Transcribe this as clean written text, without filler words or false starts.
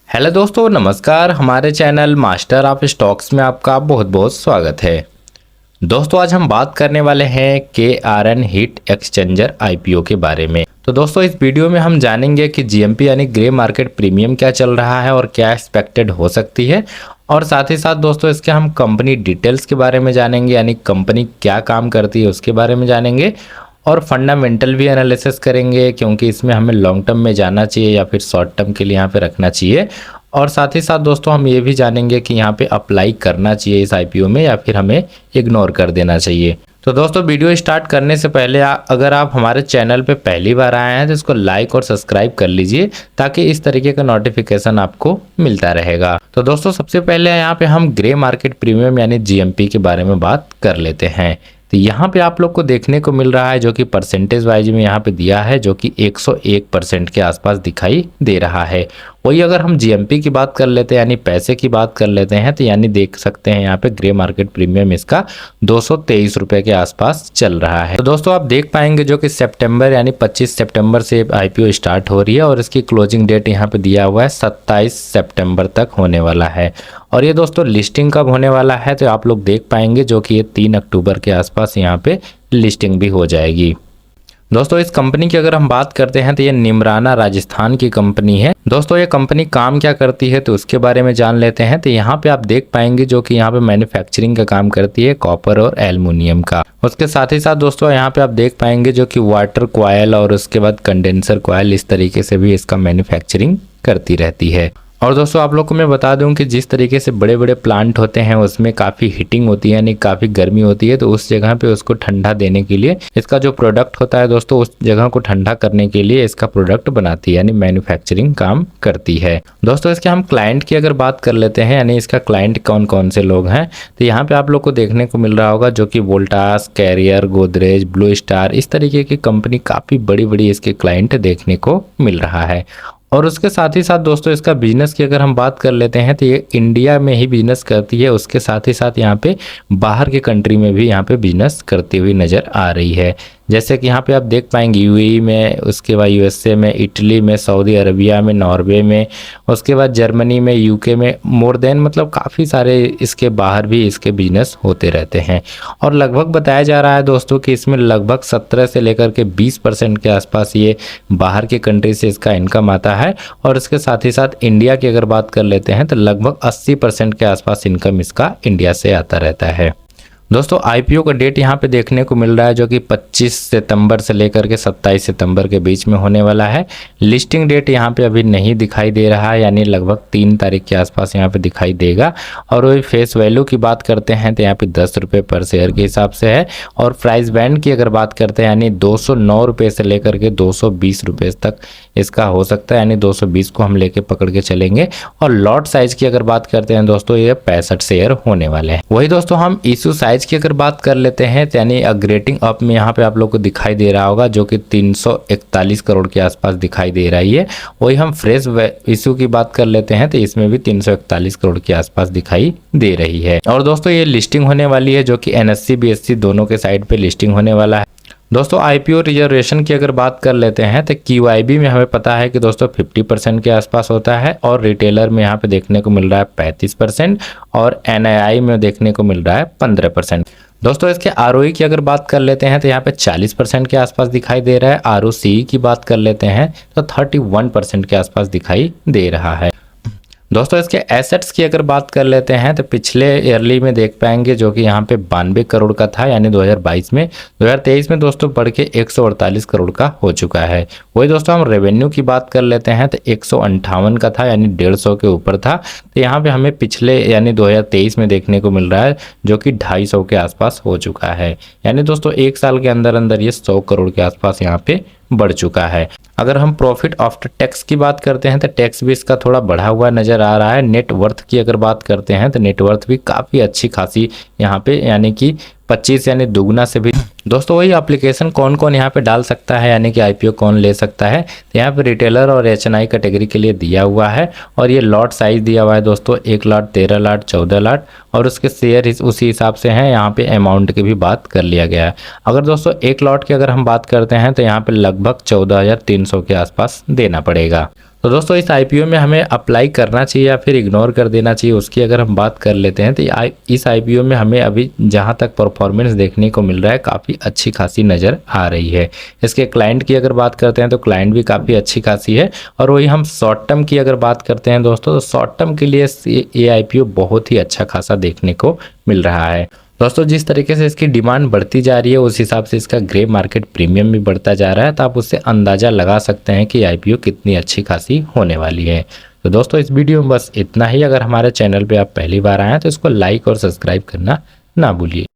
Hello दोस्तों, नमस्कार। हमारे चैनल मास्टर ऑफ स्टॉक्स में आपका बहुत बहुत स्वागत है। दोस्तों, आज हम बात करने वाले हैं KRN हीट एक्सचेंजर IPO के बारे में। तो दोस्तों, इस वीडियो में हम जानेंगे कि GMP यानी ग्रे मार्केट प्रीमियम क्या चल रहा है और क्या एक्सपेक्टेड हो सकती है, और साथ ही साथ दोस्तों इसके हम कंपनी डिटेल्स के बारे में जानेंगे, यानी कंपनी क्या काम करती है उसके बारे में जानेंगे, और फंडामेंटल भी एनालिसिस करेंगे क्योंकि इसमें हमें लॉन्ग टर्म में जाना चाहिए या फिर शॉर्ट टर्म के लिए यहाँ पे रखना चाहिए। और साथ ही साथ दोस्तों हम ये भी जानेंगे कि यहाँ पे अप्लाई करना चाहिए इस IPO में या फिर हमें इग्नोर कर देना चाहिए। तो दोस्तों, वीडियो स्टार्ट करने से पहले अगर आप हमारे चैनल पे पहली बार आए हैं तो इसको लाइक और सब्सक्राइब कर लीजिए ताकि इस तरीके का नोटिफिकेशन आपको मिलता रहेगा। तो दोस्तों, सबसे पहले यहाँ पे हम ग्रे मार्केट प्रीमियम यानी GMP के बारे में बात कर लेते हैं। तो यहाँ पे आप लोग को देखने को मिल रहा है जो कि परसेंटेज वाइज में यहाँ पे दिया है, जो कि 101% के आसपास दिखाई दे रहा है। वही अगर हम GMP की बात कर लेते हैं यानी पैसे की बात कर लेते हैं तो यानी देख सकते हैं यहाँ पे ग्रे मार्केट प्रीमियम इसका 223 रुपये के आसपास चल रहा है। तो दोस्तों आप देख पाएंगे जो कि सितंबर यानी 25 सितंबर से IPO स्टार्ट हो रही है और इसकी क्लोजिंग डेट यहाँ पे दिया हुआ है 27 सितंबर तक होने वाला है। और ये दोस्तों लिस्टिंग कब होने वाला है तो आप लोग देख पाएंगे जो कि ये 3 अक्टूबर के आसपास यहाँ पे लिस्टिंग भी हो जाएगी। दोस्तों, इस कंपनी की अगर हम बात करते हैं तो ये निमराना राजस्थान की कंपनी है। दोस्तों, ये कंपनी काम क्या करती है तो उसके बारे में जान लेते हैं। तो यहाँ पे आप देख पाएंगे जो कि यहाँ पे मैन्युफैक्चरिंग का काम करती है कॉपर और एल्युमिनियम का। उसके साथ ही साथ दोस्तों यहाँ पे आप देख पाएंगे जो कि वाटर कॉयल और उसके बाद कंडेंसर कॉयल, इस तरीके से भी इसका मैन्युफैक्चरिंग करती रहती है। और दोस्तों आप लोग को मैं बता दूं कि जिस तरीके से बड़े बड़े प्लांट होते हैं उसमें काफ़ी हीटिंग होती है यानी काफ़ी गर्मी होती है, तो उस जगह पे उसको ठंडा देने के लिए इसका जो प्रोडक्ट होता है दोस्तों उस जगह को ठंडा करने के लिए इसका प्रोडक्ट बनाती है यानी मैन्युफैक्चरिंग काम करती है। दोस्तों इसके हम क्लाइंट की अगर बात कर लेते हैं यानी इसका क्लाइंट कौन कौन से लोग हैं तो यहाँ पे आप लोग को देखने को मिल रहा होगा जो कि Voltas, Carrier, Godrej, Blue Star, इस तरीके की कंपनी काफ़ी बड़ी बड़ी इसके क्लाइंट देखने को मिल रहा है। और उसके साथ ही साथ दोस्तों इसका बिजनेस की अगर हम बात कर लेते हैं तो ये इंडिया में ही बिजनेस करती है, उसके साथ ही साथ यहाँ पे बाहर के कंट्री में भी यहाँ पे बिजनेस करती हुई नज़र आ रही है। जैसे कि यहाँ पे आप देख पाएंगे UAE में, उसके बाद USA में, इटली में, सऊदी अरबिया में, नॉर्वे में, उसके बाद जर्मनी में, UK में, मोर देन मतलब काफ़ी सारे इसके बाहर भी इसके बिजनेस होते रहते हैं। और लगभग बताया जा रहा है दोस्तों कि इसमें लगभग 17 से लेकर के 20% के आसपास ये बाहर के कंट्री से इसका इनकम आता है। और इसके साथ ही साथ इंडिया की अगर बात कर लेते हैं तो लगभग 80% के आसपास इनकम इसका इंडिया से आता रहता है। दोस्तों IPO का डेट यहाँ पे देखने को मिल रहा है जो कि 25 सितंबर से लेकर के 27 सितंबर के बीच में होने वाला है। लिस्टिंग डेट यहाँ पे अभी नहीं दिखाई दे रहा है यानी लगभग 3 तारीख के आसपास यहाँ पे दिखाई देगा। और वही फेस वैल्यू की बात करते हैं तो यहाँ पे 10 रुपये पर शेयर के हिसाब से है। और प्राइस बैंड की अगर बात करते हैं यानी 209 रुपये से लेकर के 220 रुपये तक इसका हो सकता है, यानी 220 को हम लेके पकड़ के चलेंगे। और लॉट साइज की अगर बात करते हैं दोस्तों ये 65 शेयर होने वाले हैं। वही दोस्तों हम इशू साइज की अगर बात कर लेते हैं तो यानी ग्रेटिंग अप में यहाँ पे आप लोग को दिखाई दे रहा होगा जो कि 341 करोड़ के आसपास दिखाई दे रही है। वही हम फ्रेश इशू की बात कर लेते हैं तो इसमें भी 341 करोड़ के आसपास दिखाई दे रही है। और दोस्तों ये लिस्टिंग होने वाली है जो कि NSE BSE दोनों के साइड पे लिस्टिंग होने वाला है। दोस्तों IPO रिजर्वेशन की अगर बात कर लेते हैं तो QIB में हमें पता है कि दोस्तों 50% के आसपास होता है, और रिटेलर में यहाँ पे देखने को मिल रहा है 35%, और NII में देखने को मिल रहा है 15%। दोस्तों इसके ROE की अगर बात कर लेते हैं तो यहाँ पे 40% के आसपास दिखाई दे रहा है। ROCE की बात कर लेते हैं तो 31% के आसपास दिखाई दे रहा है। दोस्तों इसके एसेट्स की अगर बात कर लेते हैं तो पिछले ईयरली में देख पाएंगे जो कि यहाँ पे 92 करोड़ का था यानी 2022 में। 2023 में दोस्तों बढ़ के 148 करोड़ का हो चुका है। वही दोस्तों हम रेवेन्यू की बात कर लेते हैं तो 158 का था यानी 150 के ऊपर था। तो यहाँ पे हमें पिछले यानी 2023 में देखने को मिल रहा है जो कि 250 के आसपास हो चुका है। यानी दोस्तों 1 साल के अंदर अंदर ये 100 करोड़ के आसपास यहाँ पे बढ़ चुका है। अगर हम प्रॉफिट आफ्टर टैक्स की बात करते हैं तो टैक्स भी इसका थोड़ा बढ़ा हुआ नजर आ रहा है। नेट वर्थ की अगर बात करते हैं तो नेट वर्थ भी काफ़ी अच्छी खासी यहाँ पे यानी कि 25 यानी दुगना से भी। दोस्तों वही एप्लीकेशन कौन कौन यहाँ पे डाल सकता है यानी कि IPO कौन ले सकता है तो यहाँ पे रिटेलर और HNI कैटेगरी के लिए दिया हुआ है। और ये लॉट साइज दिया हुआ है दोस्तों 1 लाख, 13 लाख, 14 लाख, और उसके शेयर उसी हिसाब से हैं। यहाँ पे अमाउंट की भी बात कर लिया गया है। अगर दोस्तों 1 लॉट की अगर हम बात करते हैं तो यहाँ पे लगभग 14,300 के आसपास देना पड़ेगा। तो दोस्तों इस आईपीओ में हमें अप्लाई करना चाहिए या फिर इग्नोर कर देना चाहिए, उसकी अगर हम बात कर लेते हैं तो इस आईपीओ में हमें अभी जहां तक परफॉर्मेंस देखने को मिल रहा है काफ़ी अच्छी खासी नज़र आ रही है। इसके क्लाइंट की अगर बात करते हैं तो क्लाइंट भी काफ़ी अच्छी खासी है। और वही हम शॉर्ट टर्म की अगर बात करते हैं दोस्तों, तो शॉर्ट टर्म के लिए ये आईपीओ बहुत ही अच्छा खासा देखने को मिल रहा है। दोस्तों जिस तरीके से इसकी डिमांड बढ़ती जा रही है उस हिसाब से इसका ग्रे मार्केट प्रीमियम भी बढ़ता जा रहा है, तो आप उससे अंदाज़ा लगा सकते हैं कि आईपीओ कितनी अच्छी खासी होने वाली है। तो दोस्तों इस वीडियो में बस इतना ही। अगर हमारे चैनल पे आप पहली बार आए हैं तो इसको लाइक और सब्सक्राइब करना ना भूलिए।